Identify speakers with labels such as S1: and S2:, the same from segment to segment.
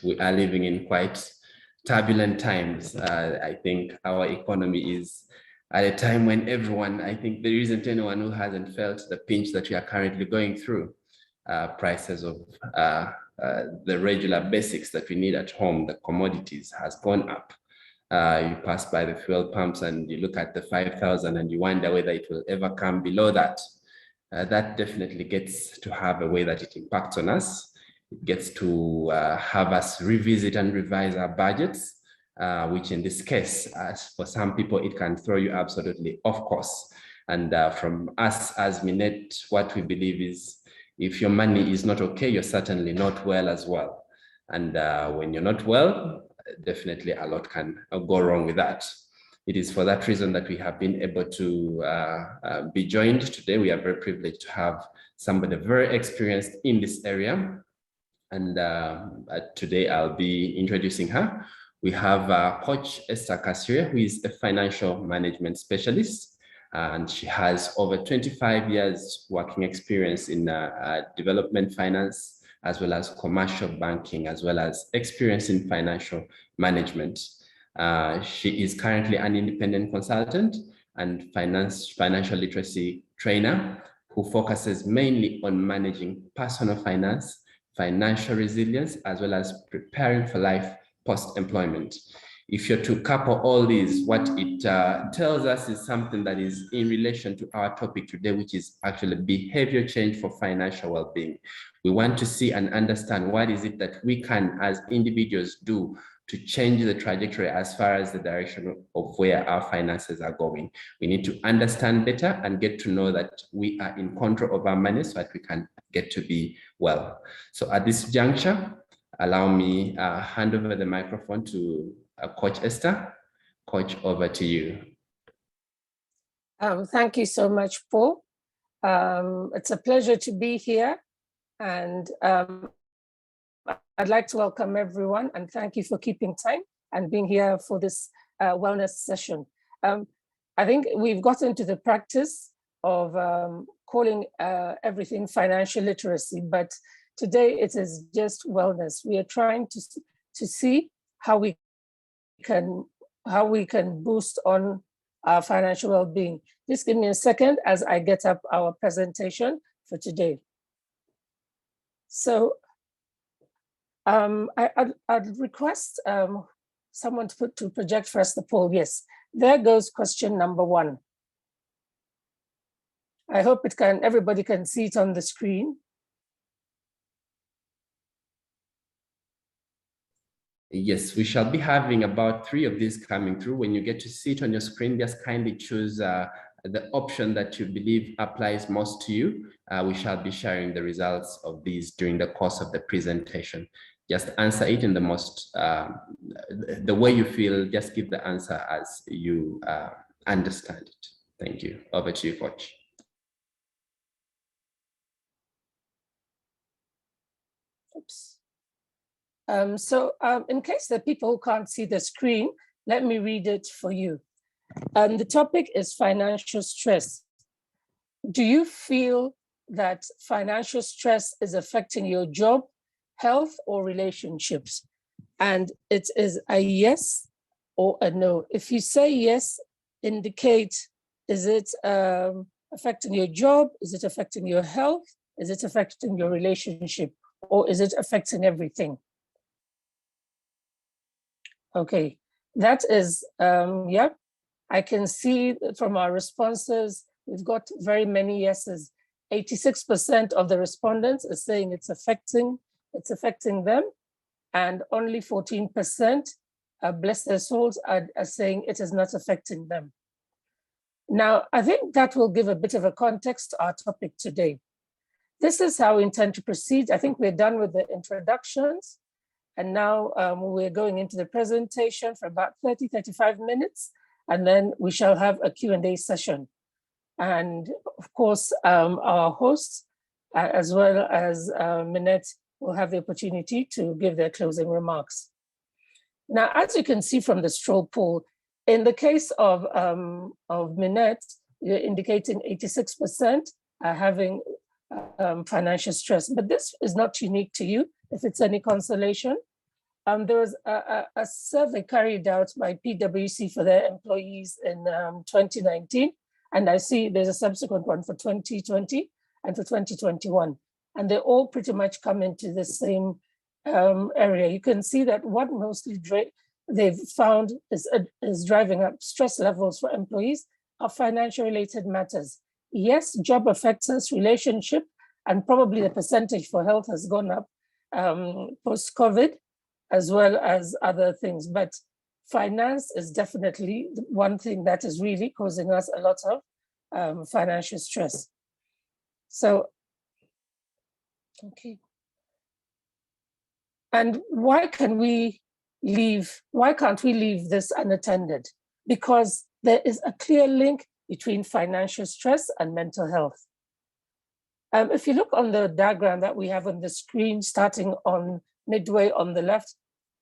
S1: we are living in quite turbulent times. I think our economy is at a time when everyone, I think there isn't anyone who hasn't felt the pinch that we are currently going through. Prices of the regular basics that we need at home, the commodities, has gone up. You pass by the fuel pumps and you look at the 5,000 and you wonder whether it will ever come below that. That definitely gets to have a way that it impacts on us. It gets to have us revisit and revise our budgets, which in this case, as for some people, it can throw you absolutely off course. And from us as Minet, what we believe is, if your money is not okay, you're certainly not well as well. And when you're not well, definitely a lot can go wrong with that. It is for that reason that we have been able to be joined today. We are very privileged to have somebody very experienced in this area. And today I'll be introducing her. We have Coach Esther Kasirye, who is a financial management specialist. And she has over 25 years working experience in development finance, as well as commercial banking, as well as experience in financial management. She is currently an independent consultant and financial literacy trainer who focuses mainly on managing personal finance, financial resilience, as well as preparing for life post-employment. If you're to couple all these, what it tells us is something that is in relation to our topic today, which is actually behavior change for financial well-being. We want to see and understand what is it that we can, as individuals, do to change the trajectory as far as the direction of where our finances are going. We need to understand better and get to know that we are in control of our money so that we can get to be well. So at this juncture, allow me hand over the microphone to Coach Esther. Coach, over to you.
S2: Thank you so much, Paul. It's a pleasure to be here, and I'd like to welcome everyone and thank you for keeping time and being here for this wellness session. I think we've gotten to the practice of calling everything financial literacy, but today it is just wellness. We are trying to see how we can boost on our financial well-being. Just give me a second as I get up our presentation for today. So I'd request someone to project for us the poll. Yes, there goes question number 1. I hope everybody can see it on the screen.
S1: Yes, we shall be having about 3 of these coming through. When you get to see it on your screen, just kindly choose the option that you believe applies most to you. We shall be sharing the results of these during the course of the presentation. Just answer it in the most, the way you feel, just give the answer as you understand it. Thank you. Over to you, Coach.
S2: Oops. In case there are people who can't see the screen, let me read it for you. The topic is financial stress. Do you feel that financial stress is affecting your job, health, or relationships? And it is a yes or a no. If you say yes, indicate, is it affecting your job? Is it affecting your health? Is it affecting your relationship? Or is it affecting everything? Okay, that is, yeah, I can see from our responses, we've got very many yeses. 86% of the respondents are saying it's affecting them, and only 14%, bless their souls, are saying it is not affecting them. Now, I think that will give a bit of a context to our topic today. This is how we intend to proceed. I think we're done with the introductions. And now we're going into the presentation for about 30-35 minutes, and then we shall have a Q&A session. And of course, our hosts, as well as Minet, will have the opportunity to give their closing remarks. Now, as you can see from the straw poll, in the case of Minet, you're indicating 86% are having financial stress, but this is not unique to you, if it's any consolation. There was a survey carried out by PwC for their employees in 2019. And I see there's a subsequent one for 2020 and for 2021. And they all pretty much come into the same area. You can see that what mostly they've found is driving up stress levels for employees are financial related matters. Yes, job affects us, relationship, and probably the percentage for health has gone up post-COVID, as well as other things. But finance is definitely one thing that is really causing us a lot of financial stress. So, okay. And why can't we leave this unattended? Because there is a clear link between financial stress and mental health. If you look on the diagram that we have on the screen, starting on midway on the left,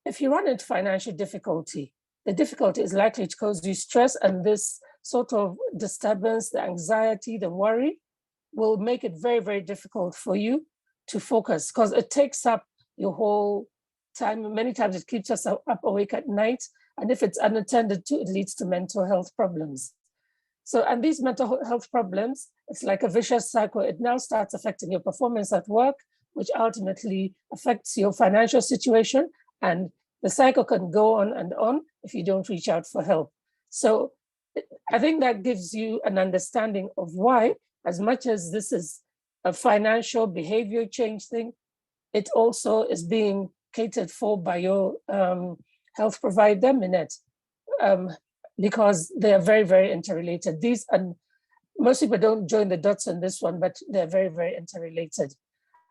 S2: if you run into financial difficulty, the difficulty is likely to cause you stress, and this sort of disturbance, the anxiety, the worry will make it very, very difficult for you to focus because it takes up your whole time. Many times it keeps us up awake at night. And if it's unattended to, it leads to mental health problems. So, and these mental health problems, it's like a vicious cycle. It now starts affecting your performance at work, which ultimately affects your financial situation. And the cycle can go on and on if you don't reach out for help. So I think that gives you an understanding of why, as much as this is a financial behavior change thing, it also is being catered for by your health provider, Minet, because they are very, very interrelated. These, and most people don't join the dots on this one, but they're very, very interrelated.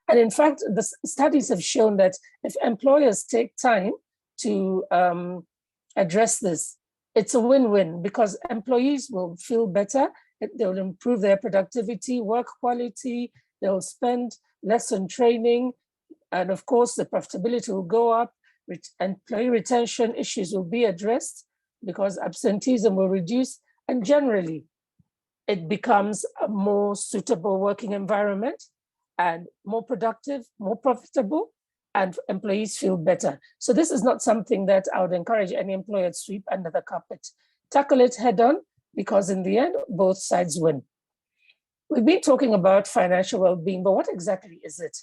S2: And in fact, the studies have shown that if employers take time to address this, it's a win-win because employees will feel better, they'll improve their productivity, work quality, they'll spend less on training, and of course, the profitability will go up, employee retention issues will be addressed because absenteeism will reduce, and generally, it becomes a more suitable working environment and more productive, more profitable, and employees feel better. So this is not something that I would encourage any employer to sweep under the carpet. Tackle it head on, because in the end, both sides win. We've been talking about financial well-being, but what exactly is it?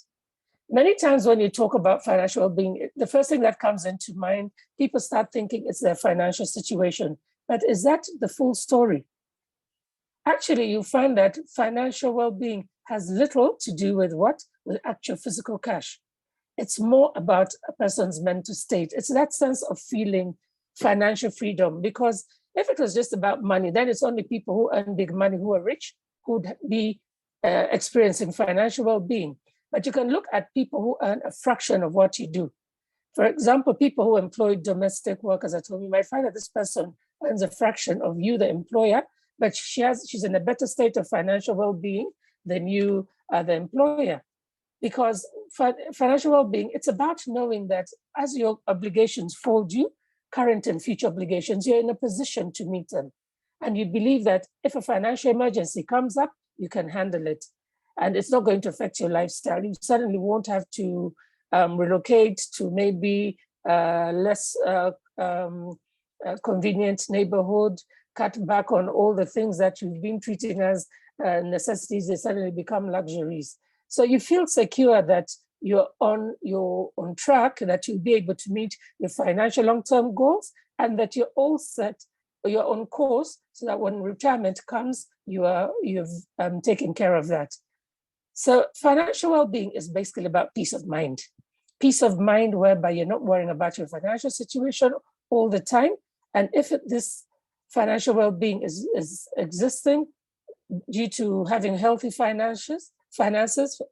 S2: Many times when you talk about financial well-being, the first thing that comes into mind, people start thinking it's their financial situation. But is that the full story? Actually, you find that financial well-being has little to do with what? With actual physical cash. It's more about a person's mental state. It's that sense of feeling financial freedom, because if it was just about money, then it's only people who earn big money, who are rich, who would be experiencing financial well-being. But you can look at people who earn a fraction of what you do. For example, people who employ domestic workers at home, you might find that this person earns a fraction of you, the employer, but she's in a better state of financial well-being than you, the employer. Because financial well-being, it's about knowing that as your obligations fold you, current and future obligations, you're in a position to meet them. And you believe that if a financial emergency comes up, you can handle it. And it's not going to affect your lifestyle. You suddenly won't have to relocate to maybe less convenient neighborhood, cut back on all the things that you've been treating as necessities. They suddenly become luxuries. So you feel secure that you're on track, that you'll be able to meet your financial long-term goals, and that you're all set, you're on course, so that when retirement comes, you've taken care of that. So financial well-being is basically about peace of mind. Peace of mind whereby you're not worrying about your financial situation all the time. And if this financial well-being is existing due to having healthy finances,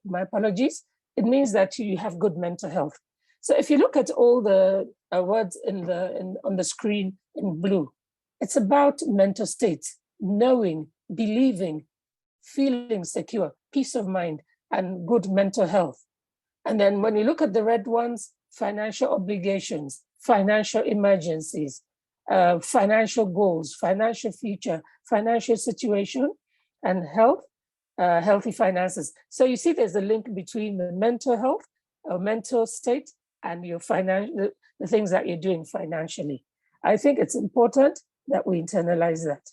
S2: my apologies, it means that you have good mental health. So if you look at all the words on the screen in blue, it's about mental states, knowing, believing, feeling secure, peace of mind, and good mental health. And then when you look at the red ones, financial obligations, financial emergencies, financial goals, financial future, financial situation, and health, healthy finances. So you see there's a link between the mental health, mental state, and your the things that you're doing financially. I think it's important that we internalize that.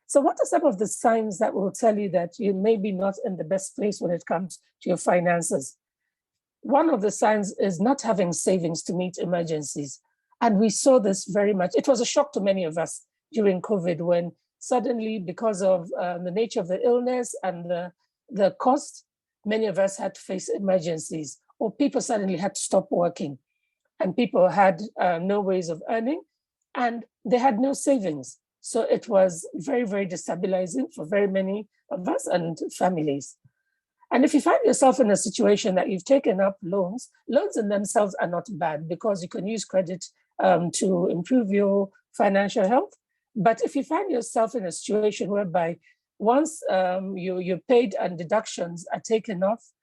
S2: So what are some of the signs that will tell you that you may be not in the best place when it comes to your finances? One of the signs is not having savings to meet emergencies. And we saw this very much. It was a shock to many of us during COVID when suddenly, because of the nature of the illness and the cost, many of us had to face emergencies, or people suddenly had to stop working, and people had no ways of earning, and they had no savings. So it was very, very destabilizing for very many of us and families. And if you find yourself in a situation that you've taken up loans in themselves are not bad because you can use credit to improve your financial health. But if you find yourself in a situation whereby once you're paid and deductions are taken off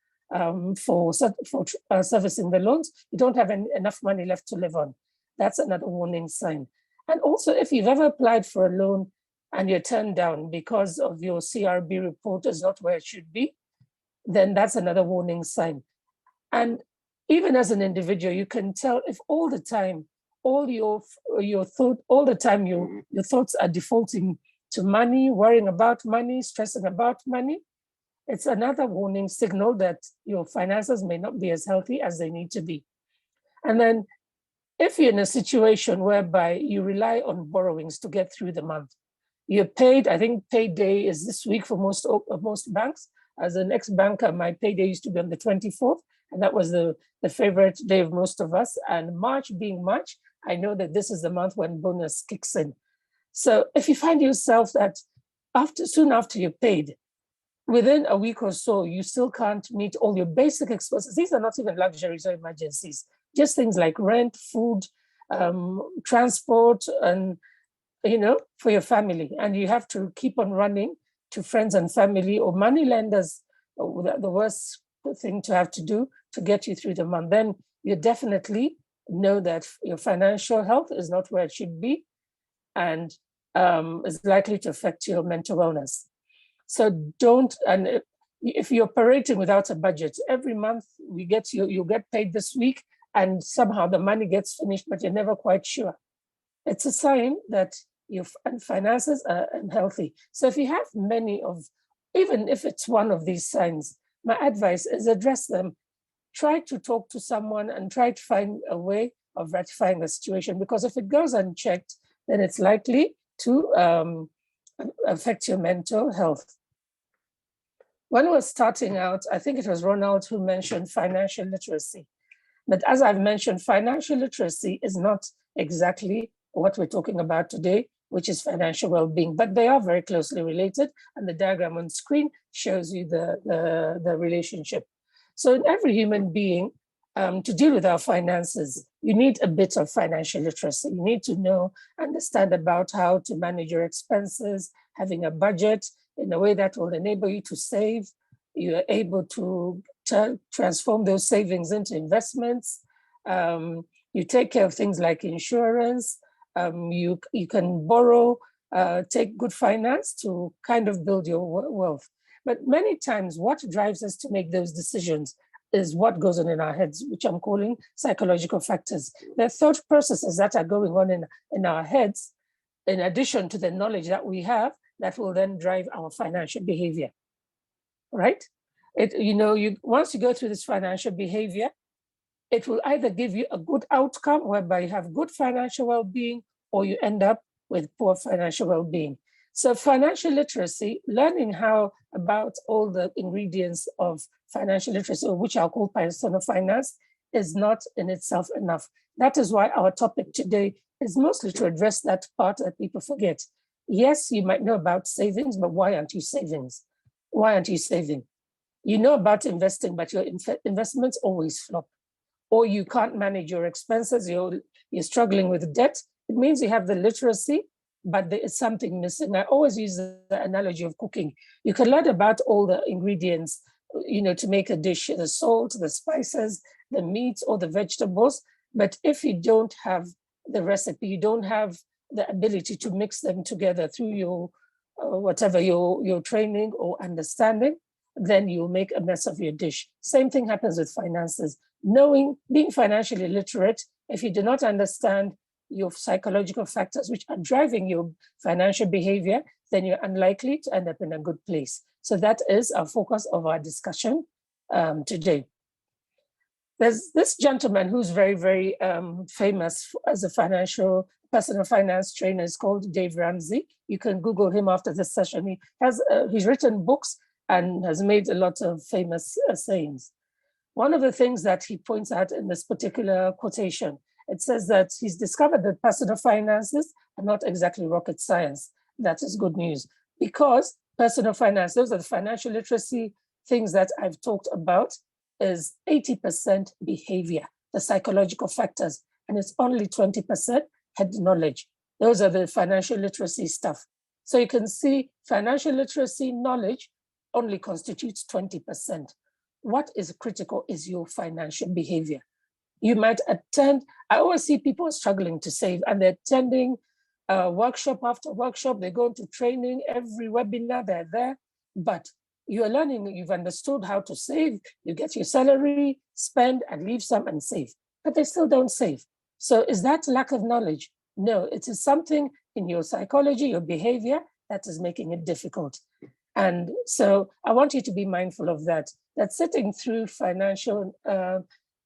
S2: for servicing the loans, you don't have enough money left to live on. That's another warning sign. And also, if you've ever applied for a loan and you're turned down because of your CRB report is not where it should be, then that's another warning sign. And even as an individual, you can tell if all the time, your thoughts are defaulting to money, worrying about money, stressing about money. It's another warning signal that your finances may not be as healthy as they need to be. And then if you're in a situation whereby you rely on borrowings to get through the month, you're paid, I think payday is this week for most banks. As an ex-banker, my payday used to be on the 24th, and that was the favorite day of most of us. And March being March, I know that this is the month when bonus kicks in. So if you find yourself that soon after you're paid, within a week or so, you still can't meet all your basic expenses. These are not even luxuries or emergencies, just things like rent, food, transport, and for your family. And you have to keep on running to friends and family or money lenders, the worst thing to have to do to get you through the month. Then you definitely know that your financial health is not where it should be and is likely to affect your mental wellness. So and if you're operating without a budget, every month you'll get paid this week and somehow the money gets finished, but you're never quite sure. It's a sign that your finances are unhealthy. So if you have even if it's one of these signs, my advice is address them. Try to talk to someone and try to find a way of rectifying the situation, because if it goes unchecked, then it's likely to affect your mental health. When I was starting out, I think it was Ronald who mentioned financial literacy. But as I've mentioned, financial literacy is not exactly what we're talking about today, which is financial well-being, but they are very closely related, and the diagram on screen shows you the relationship. So in every human being, to deal with our finances, you need a bit of financial literacy. You need to understand about how to manage your expenses, having a budget in a way that will enable you to save. You are able to transform those savings into investments. You take care of things like insurance. You can borrow, take good finance to kind of build your wealth. But many times what drives us to make those decisions is what goes on in our heads, which I'm calling psychological factors. There are thought processes that are going on in our heads, in addition to the knowledge that we have, that will then drive our financial behavior, right? Once you go through this financial behavior, it will either give you a good outcome whereby you have good financial well-being, or you end up with poor financial well-being. So financial literacy, learning about all the ingredients of financial literacy, which I'll call personal finance, is not in itself enough. That is why our topic today is mostly to address that part that people forget. Yes, you might know about savings, but why aren't you saving? Why aren't you saving? You know about investing, but your investments always flop. Or you can't manage your expenses, you're struggling with debt. It means you have the literacy, but there is something missing. I always use the analogy of cooking. You can learn about all the ingredients, to make a dish, the salt, the spices, the meats, or the vegetables. But if you don't have the recipe, you don't have the ability to mix them together through your whatever your training or understanding, then you'll make a mess of your dish. Same thing happens with finances. Being financially literate, if you do not understand your psychological factors which are driving your financial behavior, then you're unlikely to end up in a good place. So that is our focus of our discussion today. There's this gentleman who's very, very famous as a personal finance trainer. Is called Dave Ramsey. You can Google him after this session. He's written books and has made a lot of famous sayings. One of the things that he points out in this particular quotation, it says that he's discovered that personal finances are not exactly rocket science. That is good news, because personal finance, those are the financial literacy things that I've talked about, is 80% behavior, the psychological factors, and it's only 20% head knowledge. Those are the financial literacy stuff. So you can see financial literacy knowledge only constitutes 20%. What is critical is your financial behavior. You might attend, I always see people struggling to save, and they're attending workshop after workshop, they go into training, every webinar, they're there, but you're learning, you've understood how to save, you get your salary, spend and leave some and save, but they still don't save. So is that lack of knowledge? No, it is something in your psychology, your behavior, that is making it difficult. And so I want you to be mindful of that sitting through financial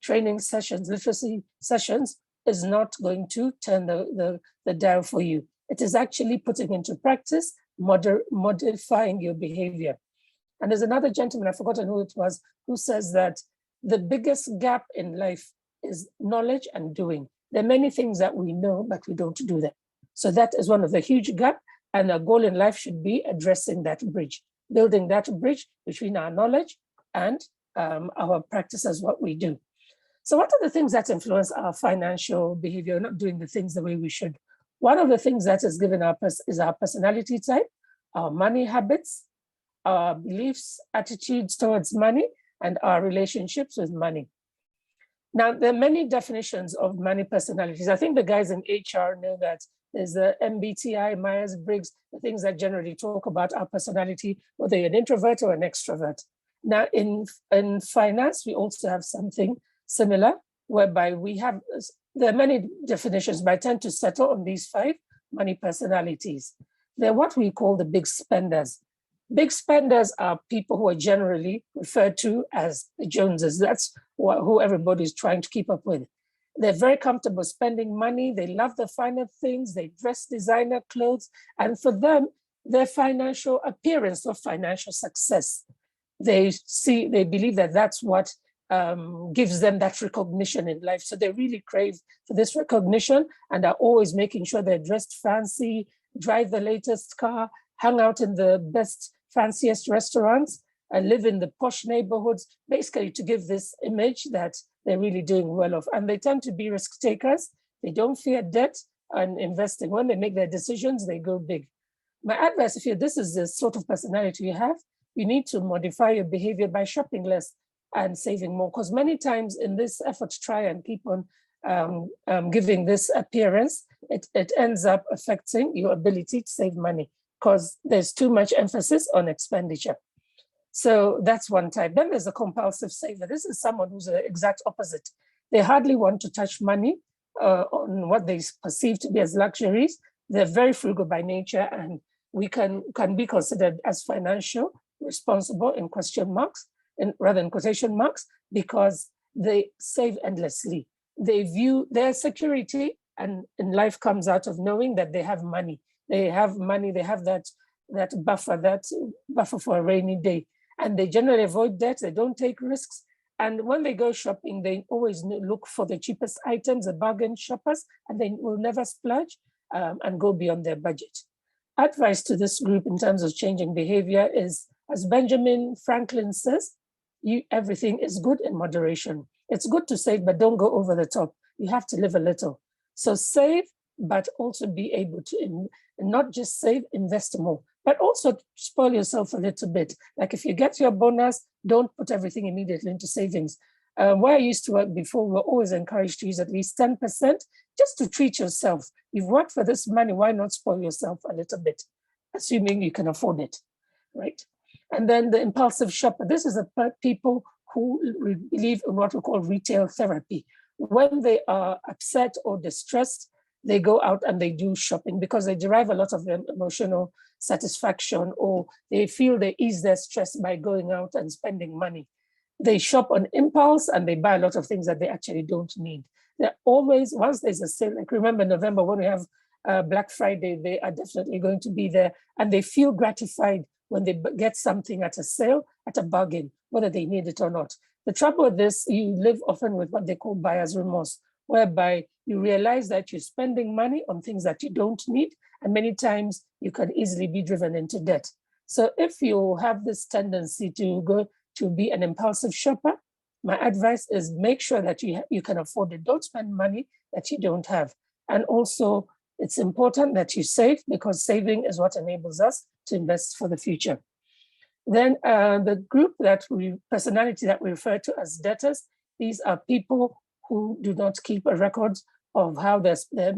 S2: training sessions, literacy sessions, is not going to turn the dial for you. It is actually putting into practice, modifying your behavior. And there's another gentleman, I've forgotten who it was, who says that the biggest gap in life is knowledge and doing. There are many things that we know, but we don't do them. So that is one of the huge gaps, and our goal in life should be addressing that bridge, building that bridge between our knowledge and our practice as what we do. So what are the things that influence our financial behavior, not doing the things the way we should? One of the things that is given is our personality type, our money habits, our beliefs, attitudes towards money, and our relationships with money. Now, there are many definitions of money personalities. I think the guys in HR know that. There's the MBTI, Myers-Briggs, the things that generally talk about our personality, whether you're an introvert or an extrovert. Now, in finance, we also have something similar, whereby there are many definitions, but I tend to settle on these 5 money personalities. They're what we call the big spenders. Big spenders are people who are generally referred to as the Joneses. That's who everybody's trying to keep up with. They're very comfortable spending money. They love the finer things. They dress designer clothes. And for them, their financial appearance or financial success, they believe that that's what gives them that recognition in life. So they really crave for this recognition and are always making sure they're dressed fancy, drive the latest car, hang out in the best, fanciest restaurants, live in the posh neighborhoods, basically to give this image that they're really doing well off. And they tend to be risk takers. They don't fear debt and investing. When they make their decisions, they go big. My advice, if this is the sort of personality you have, you need to modify your behavior by shopping less and saving more. Because many times in this effort to try and keep on giving this appearance, it ends up affecting your ability to save money because there's too much emphasis on expenditure. So that's one type. Then there's a compulsive saver. This is someone who's the exact opposite. They hardly want to touch money on what they perceive to be as luxuries. They're very frugal by nature, and we can be considered as financial responsible in question marks, rather than quotation marks, because they save endlessly. They view their security and life comes out of knowing that they have money. They have money, they have that buffer for a rainy day. And they generally avoid debt, they don't take risks. And when they go shopping, they always look for the cheapest items, the bargain shoppers, and they will never splurge and go beyond their budget. Advice to this group in terms of changing behavior is, as Benjamin Franklin says, everything is good in moderation. It's good to save, but don't go over the top. You have to live a little. So save, but also be able to not just save, invest more, but also spoil yourself a little bit. Like if you get your bonus, don't put everything immediately into savings. Where I used to work before, we were always encouraged to use at least 10% just to treat yourself. You've worked for this money, why not spoil yourself a little bit? Assuming you can afford it, right? And then the impulsive shopper, this is people who believe in what we call retail therapy. When they are upset or distressed, they go out and they do shopping because they derive a lot of emotional satisfaction, or they feel they ease their stress by going out and spending money. They shop on impulse and they buy a lot of things that they actually don't need. They're always, once there's a sale, like remember November when we have Black Friday, they are definitely going to be there, and they feel gratified when they get something at a sale, at a bargain, whether they need it or not. The trouble with this, you live often with what they call buyer's remorse, whereby you realize that you're spending money on things that you don't need, and many times you can easily be driven into debt. So if you have this tendency to go to be an impulsive shopper, my advice is make sure that you can afford it. Don't spend money that you don't have. And also, it's important that you save, because saving is what enables us to invest for the future. Then the group personality that we refer to as debtors, these are people who do not keep a record of how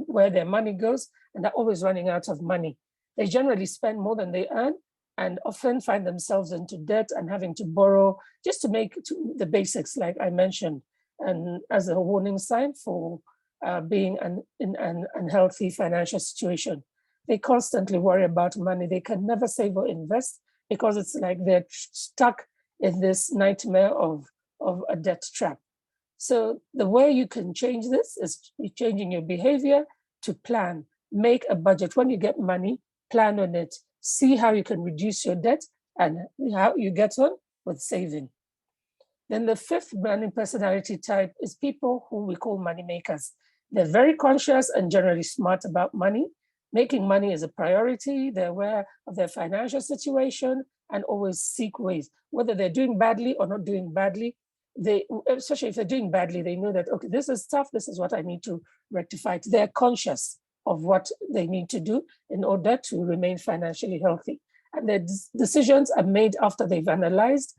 S2: where their money goes, and they're always running out of money. They generally spend more than they earn, and often find themselves into debt and having to borrow just to make the basics, like I mentioned, and as a warning sign for being in an unhealthy financial situation. They constantly worry about money. They can never save or invest because it's like they're stuck in this nightmare of a debt trap. So the way you can change this is changing your behavior to plan, make a budget. When you get money, plan on it, see how you can reduce your debt and how you get on with saving. Then the fifth money personality type is people who we call money makers. They're very conscious and generally smart about money. Making money is a priority. They're aware of their financial situation and always seek ways, whether they're doing badly or not doing badly. Especially if they're doing badly, they know that, okay, this is tough, this is what I need to rectify. They're conscious of what they need to do in order to remain financially healthy. And their decisions are made after they've analyzed,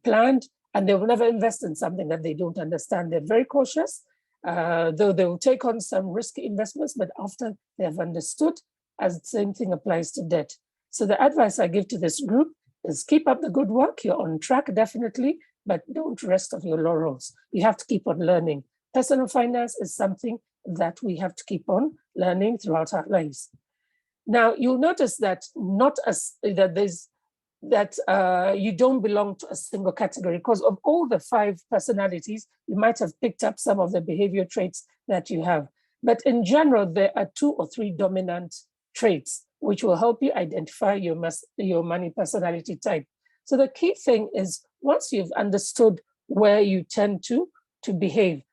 S2: planned, and they will never invest in something that they don't understand. They're very cautious, though they will take on some risky investments, but after they have understood, as the same thing applies to debt. So the advice I give to this group is keep up the good work. You're on track, definitely, but don't rest on your laurels. You have to keep on learning. Personal finance is something that we have to keep on learning throughout our lives. Now, you'll notice that you don't belong to a single category, because of all the 5 personalities, you might have picked up some of the behavior traits that you have. But in general, there are 2 or 3 dominant traits which will help you identify your money personality type. So the key thing is, once you've understood where you tend to behave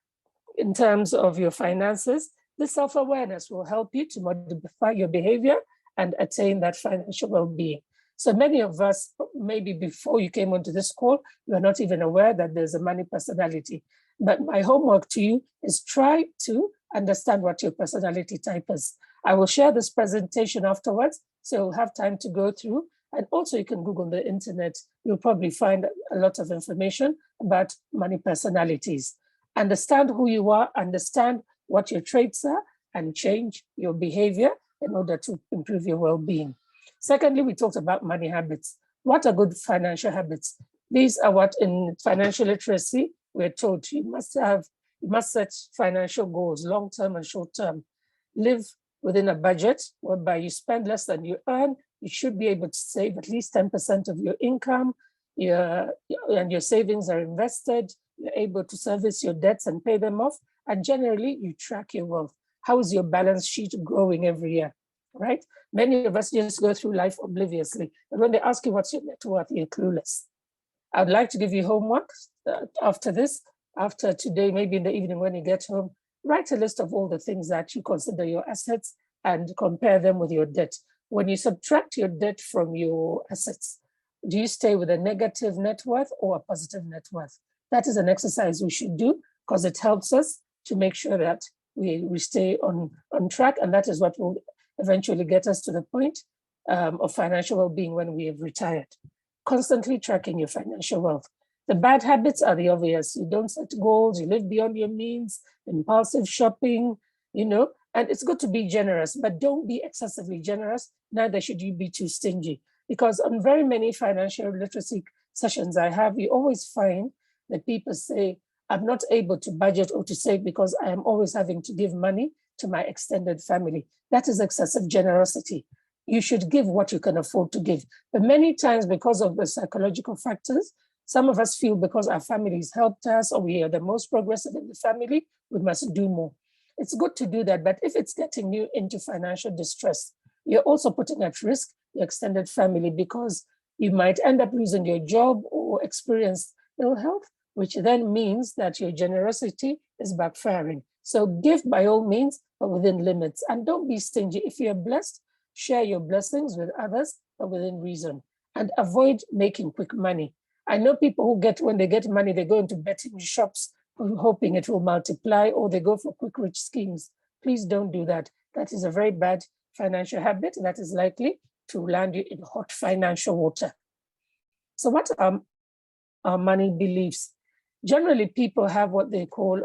S2: in terms of your finances, this self-awareness will help you to modify your behavior and attain that financial well-being. So many of us, maybe before you came onto this call, you are not even aware that there's a money personality. But my homework to you is try to understand what your personality type is. I will share this presentation afterwards, so you'll have time to go through. And also you can Google the internet. You'll probably find a lot of information about money personalities. Understand who you are, understand what your traits are, and change your behavior in order to improve your well-being. Secondly, we talked about money habits. What are good financial habits? These are what in financial literacy, we're told you must set financial goals, long-term and short-term. Live within a budget whereby you spend less than you earn. You should be able to save at least 10% of your income, and your savings are invested. You're able to service your debts and pay them off. And generally, you track your wealth. How is your balance sheet growing every year, right? Many of us just go through life obliviously. But when they ask you what's your net worth, you're clueless. I'd like to give you homework after this, after today, maybe in the evening when you get home. Write a list of all the things that you consider your assets and compare them with your debt. When you subtract your debt from your assets, do you stay with a negative net worth or a positive net worth? That is an exercise we should do because it helps us to make sure that we stay on track, and that is what will eventually get us to the point of financial well-being when we have retired. Constantly tracking your financial wealth. The bad habits are the obvious. You don't set goals, you live beyond your means, impulsive shopping, and it's good to be generous, but don't be excessively generous. Neither should you be too stingy. Because on very many financial literacy sessions I have, you always find that people say, I'm not able to budget or to save because I am always having to give money to my extended family. That is excessive generosity. You should give what you can afford to give. But many times, because of the psychological factors, some of us feel because our families helped us or we are the most progressive in the family, we must do more. It's good to do that, but if it's getting you into financial distress, you're also putting at risk your extended family because you might end up losing your job or experience ill health, which then means that your generosity is backfiring. So give by all means, but within limits. And don't be stingy. If you're blessed, share your blessings with others, but within reason. And avoid making quick money. I know people who when they get money, they go into betting shops, hoping it will multiply, or they go for quick rich schemes. Please don't do that. That is a very bad financial habit that is likely to land you in hot financial water. So what are our money beliefs? Generally, people have what they call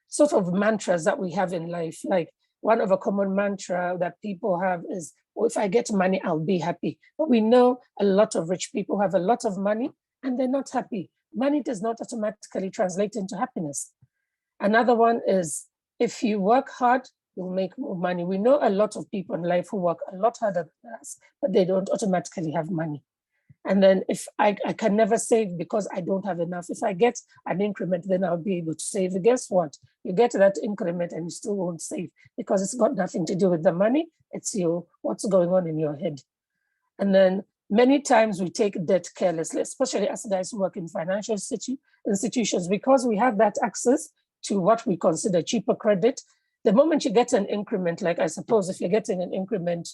S2: sort of mantras that we have in life. Like one of a common mantra that people have is, well, if I get money, I'll be happy. But we know a lot of rich people have a lot of money and they're not happy. Money does not automatically translate into happiness. Another one is, if you work hard, you'll make more money. We know a lot of people in life who work a lot harder than us, but they don't automatically have money. And then if I can never save because I don't have enough. If I get an increment, then I'll be able to save. And guess what? You get that increment and you still won't save because it's got nothing to do with the money. It's what's going on in your head. And then many times we take debt carelessly, especially as guys who work in financial institutions, because we have that access to what we consider cheaper credit. The moment you get an increment, like I suppose if you're getting an increment,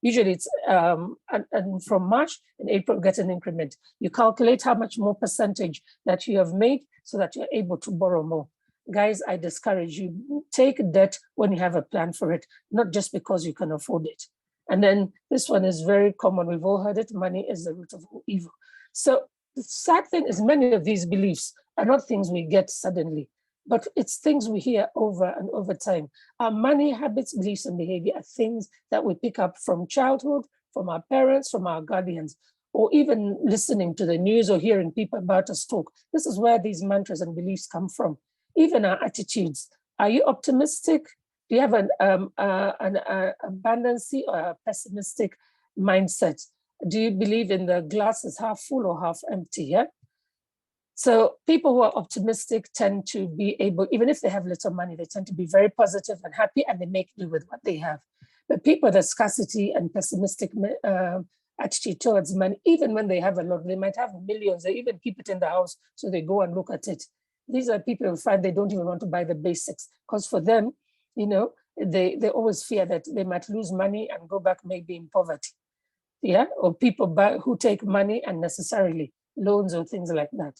S2: usually it's and from March and April get an increment. You calculate how much more percentage that you have made so that you're able to borrow more. Guys, I discourage you, take debt when you have a plan for it, not just because you can afford it. And then this one is very common. We've all heard it. Money is the root of all evil. So the sad thing is many of these beliefs are not things we get suddenly, but it's things we hear over and over time. Our money habits, beliefs, and behavior are things that we pick up from childhood, from our parents, from our guardians, or even listening to the news or hearing people about us talk. This is where these mantras and beliefs come from. Even our attitudes. Are you optimistic? Do you have an abundancy or a pessimistic mindset? Do you believe in the glass is half full or half empty? Yeah. So people who are optimistic tend to be able, even if they have little money, they tend to be very positive and happy, and they make do with what they have. But people with a scarcity and pessimistic attitude towards money, even when they have a lot, they might have millions, they even keep it in the house, so they go and look at it. These are people who find they don't even want to buy the basics, because for them, they always fear that they might lose money and go back maybe in poverty. Yeah, or people who take money unnecessarily, loans or things like that.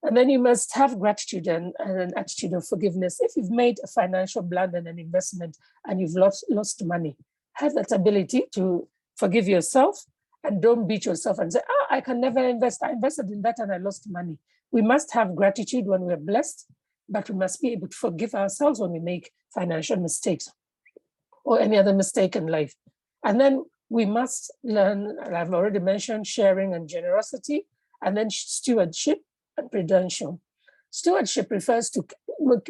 S2: And then you must have gratitude and an attitude of forgiveness. If you've made a financial blunder and an investment and you've lost money, have that ability to forgive yourself and don't beat yourself and say, I can never invest. I invested in that and I lost money. We must have gratitude when we're blessed, but we must be able to forgive ourselves when we make financial mistakes or any other mistake in life. And then we must learn, I've already mentioned, sharing and generosity, and then stewardship and prudential. Stewardship refers to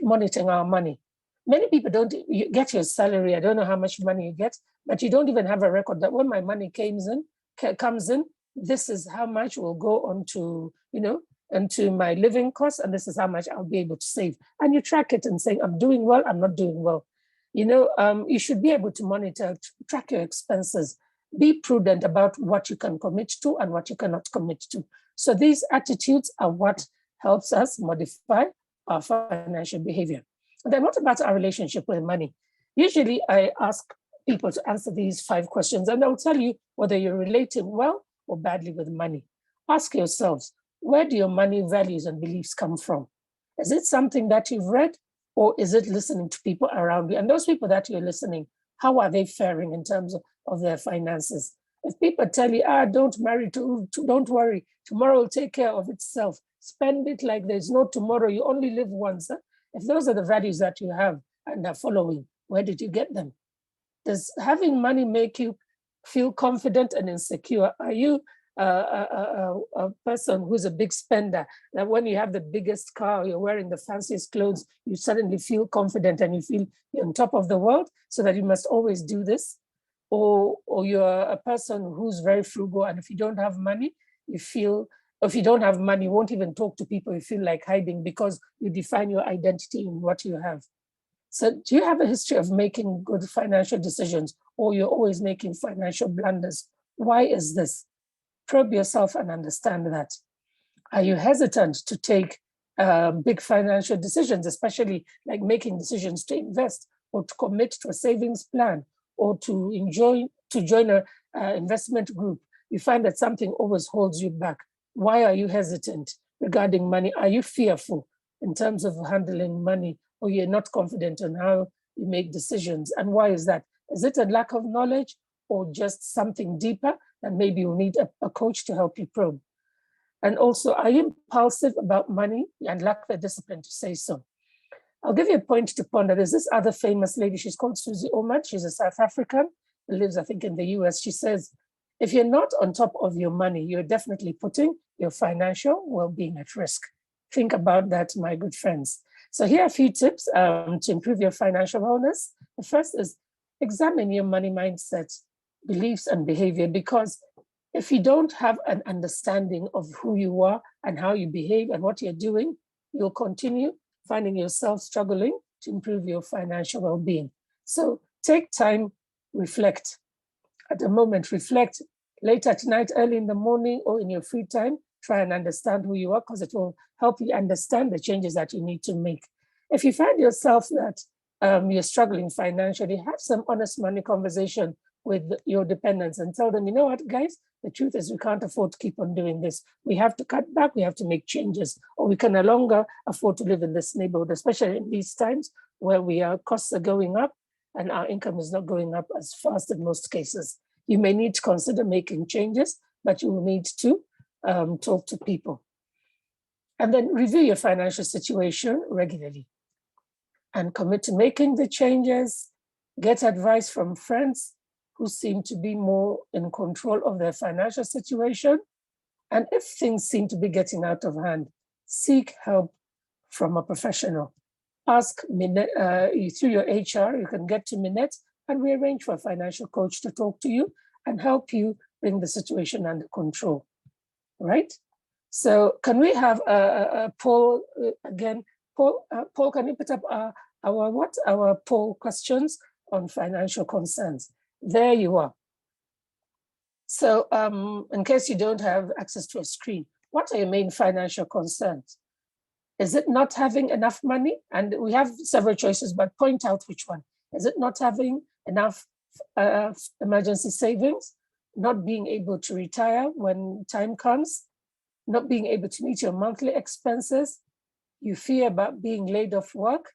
S2: monitoring our money. Many people don't get your salary. I don't know how much money you get, but you don't even have a record that when my money comes in, this is how much will go on to, into my living costs, and this is how much I'll be able to save. And you track it and say, I'm doing well, I'm not doing well. You should be able to monitor, track your expenses, be prudent about what you can commit to and what you cannot commit to. So these attitudes are what helps us modify our financial behavior. And then what about our relationship with money? Usually I ask people to answer these 5 questions, and I'll tell you whether you're relating well or badly with money. Ask yourselves, where do your money values and beliefs come from? Is it something that you've read, or is it listening to people around you? And those people that you're listening, how are they faring in terms of their finances? If people tell you, don't worry, tomorrow will take care of itself. Spend it like there's no tomorrow, you only live once. If those are the values that you have and are following, where did you get them? Does having money make you feel confident and insecure? Are you a person who's a big spender, that when you have the biggest car, you're wearing the fanciest clothes, you suddenly feel confident and you feel you're on top of the world, so that you must always do this? Or you're a person who's very frugal, and if you don't have money, you feel, if you don't have money, you won't even talk to people, you feel like hiding because you define your identity in what you have. So do you have a history of making good financial decisions, or you're always making financial blunders? Why is this? Probe yourself and understand that. Are you hesitant to take big financial decisions, especially like making decisions to invest or to commit to a savings plan or to join a investment group? You find that something always holds you back. Why are you hesitant regarding money? Are you fearful in terms of handling money, or you're not confident in how you make decisions? And why is that? Is it a lack of knowledge, or just something deeper that maybe you need a coach to help you probe? And also, are you impulsive about money and lack the discipline to say so? I'll give you a point to ponder. There's this other famous lady, she's called Susie Orman. She's a South African who lives, I think, in the US. She says, if you're not on top of your money, you're definitely putting your financial well-being at risk. Think about that, my good friends. So here are a few tips to improve your financial wellness. The first is examine your money mindset, beliefs, and behavior, because if you don't have an understanding of who you are and how you behave and what you're doing, you'll continue finding yourself struggling to improve your financial well-being. So take time, reflect. At the moment, reflect. Later tonight, early in the morning, or in your free time, try and understand who you are, because it will help you understand the changes that you need to make. If you find yourself that you're struggling financially, have some honest money conversation with your dependents and tell them, you know what, guys, the truth is we can't afford to keep on doing this. We have to cut back, we have to make changes, or we can no longer afford to live in this neighborhood, especially in these times where costs are going up and our income is not going up as fast in most cases. You may need to consider making changes, but you will need to talk to people. And then review your financial situation regularly and commit to making the changes. Get advice from friends who seem to be more in control of their financial situation. And if things seem to be getting out of hand, seek help from a professional. Ask Minet, through your HR, you can get to Minet, and we arrange for a financial coach to talk to you and help you bring the situation under control, right? So can we have a poll again? Paul, can you put up our poll questions on financial concerns? There you are. So in case you don't have access to a screen, what are your main financial concerns? Is it not having enough money? And we have several choices, but point out which one. Is it not having enough emergency savings? Not being able to retire when time comes? Not being able to meet your monthly expenses? You fear about being laid off work?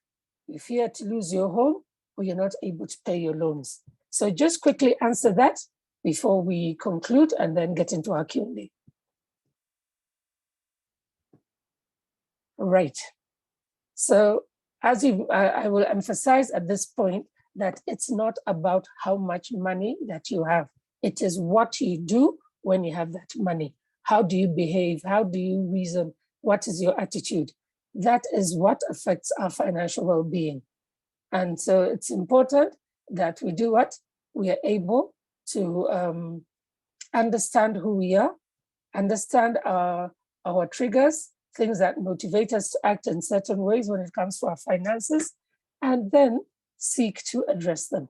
S2: You fear to lose your home? Or you're not able to pay your loans? So just quickly answer that before we conclude and then get into our Q&A. Right. So as I will emphasize at this point that it's not about how much money that you have. It is what you do when you have that money. How do you behave? How do you reason? What is your attitude? That is what affects our financial well-being. And so it's important that we do what? We are able to understand who we are, understand our triggers, things that motivate us to act in certain ways when it comes to our finances, and then seek to address them.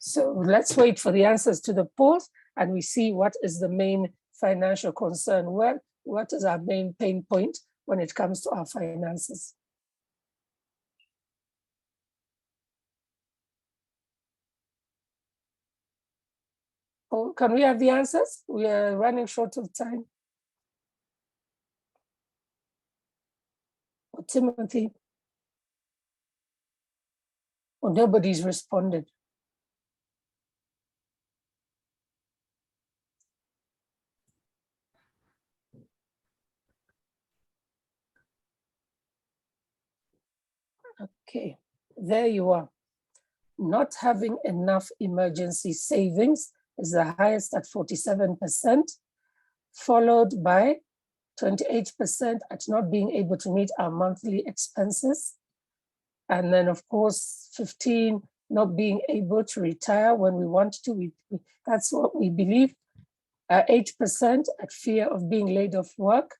S2: So let's wait for the answers to the polls and we see what is the main financial concern. What is our main pain point when it comes to our finances? Oh, can we have the answers? We are running short of time. Oh, Timothy. Oh, nobody's responded. Okay, there you are. Not having enough emergency savings is the highest at 47%, followed by 28% at not being able to meet our monthly expenses. And then of course, 15, not being able to retire when we want to. That's what we believe. 8% at fear of being laid off work.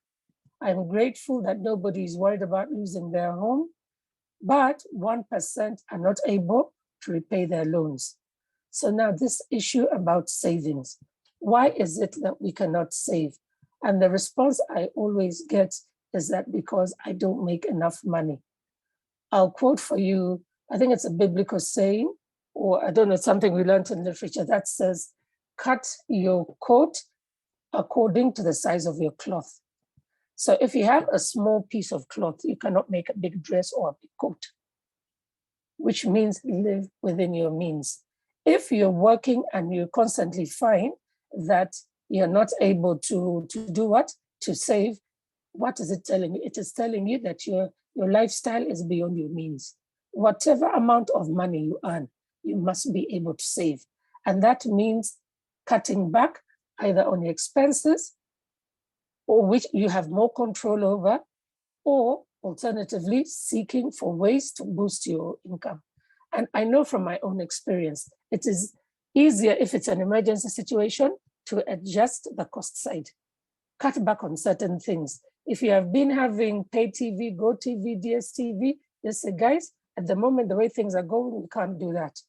S2: I'm grateful that nobody is worried about losing their home, but 1% are not able to repay their loans. So now this issue about savings, why is it that we cannot save? And the response I always get is that because I don't make enough money. I'll quote for you, I think it's a biblical saying, or I don't know, something we learned in literature that says, cut your coat according to the size of your cloth. So if you have a small piece of cloth, you cannot make a big dress or a big coat, which means live within your means. If you're working and you constantly find that you're not able to do what? To save, what is it telling you? It is telling you that your lifestyle is beyond your means. Whatever amount of money you earn, you must be able to save. And that means cutting back either on your expenses, or which you have more control over, or alternatively, seeking for ways to boost your income. And I know from my own experience, it is easier if it's an emergency situation to adjust the cost side, cut back on certain things. If you have been having pay TV, Go TV, DSTV, just say, guys, at the moment, the way things are going, we can't do that.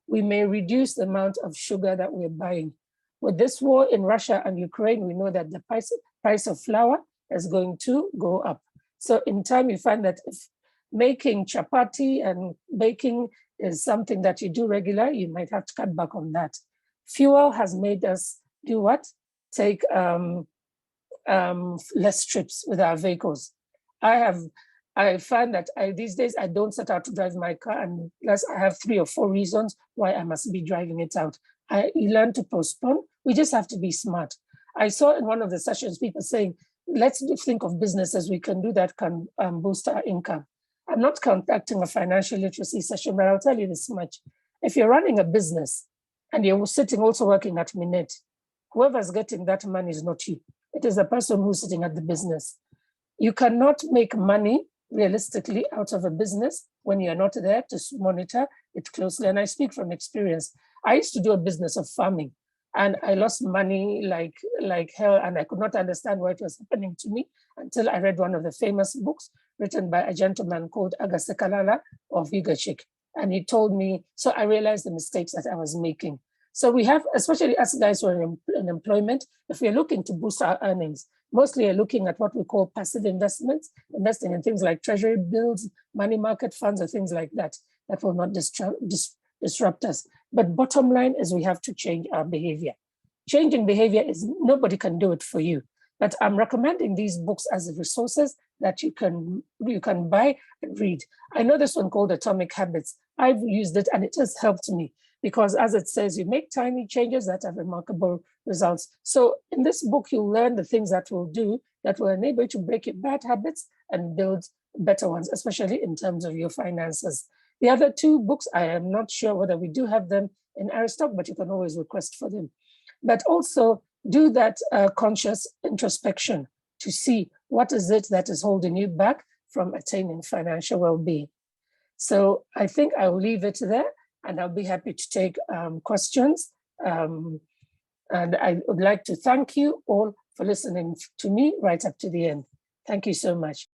S2: We may reduce the amount of sugar that we're buying. With this war in Russia and Ukraine, we know that the price of flour is going to go up. So in time, you find that if making chapati and baking is something that you do regular, you might have to cut back on that. Fuel has made us do what? Take less trips with our vehicles. I find that these days I don't set out to drive my car unless I have 3 or 4 reasons why I must be driving it out. I learn to postpone. We just have to be smart. I saw in one of the sessions people saying, let's think of businesses we can do that can boost our income. I'm not conducting a financial literacy session, but I'll tell you this much. If you're running a business and you're sitting also working at Minet, whoever's getting that money is not you. It is the person who's sitting at the business. You cannot make money realistically out of a business when you're not there to monitor it closely. And I speak from experience. I used to do a business of farming and I lost money like hell, and I could not understand why it was happening to me until I read one of the famous books written by a gentleman called Agasekalala of Yugachik. And he told me, so I realized the mistakes that I was making. So we have, especially us guys who are in employment, if we're looking to boost our earnings, mostly are looking at what we call passive investments, investing in things like treasury bills, money market funds, or things like that, that will not disrupt us. But bottom line is we have to change our behavior. Changing behavior is, nobody can do it for you. But I'm recommending these books as resources that you can buy and read. I know this one called Atomic Habits. I've used it and it has helped me because, as it says, you make tiny changes that have remarkable results. So in this book, you'll learn the things that will enable you to break your bad habits and build better ones, especially in terms of your finances. The other 2 books, I am not sure whether we do have them in Aristoc, but you can always request for them. But also do that conscious introspection to see what is it that is holding you back from attaining financial well-being. So I think I will leave it there and I'll be happy to take questions. And I would like to thank you all for listening to me right up to the end. Thank you so much.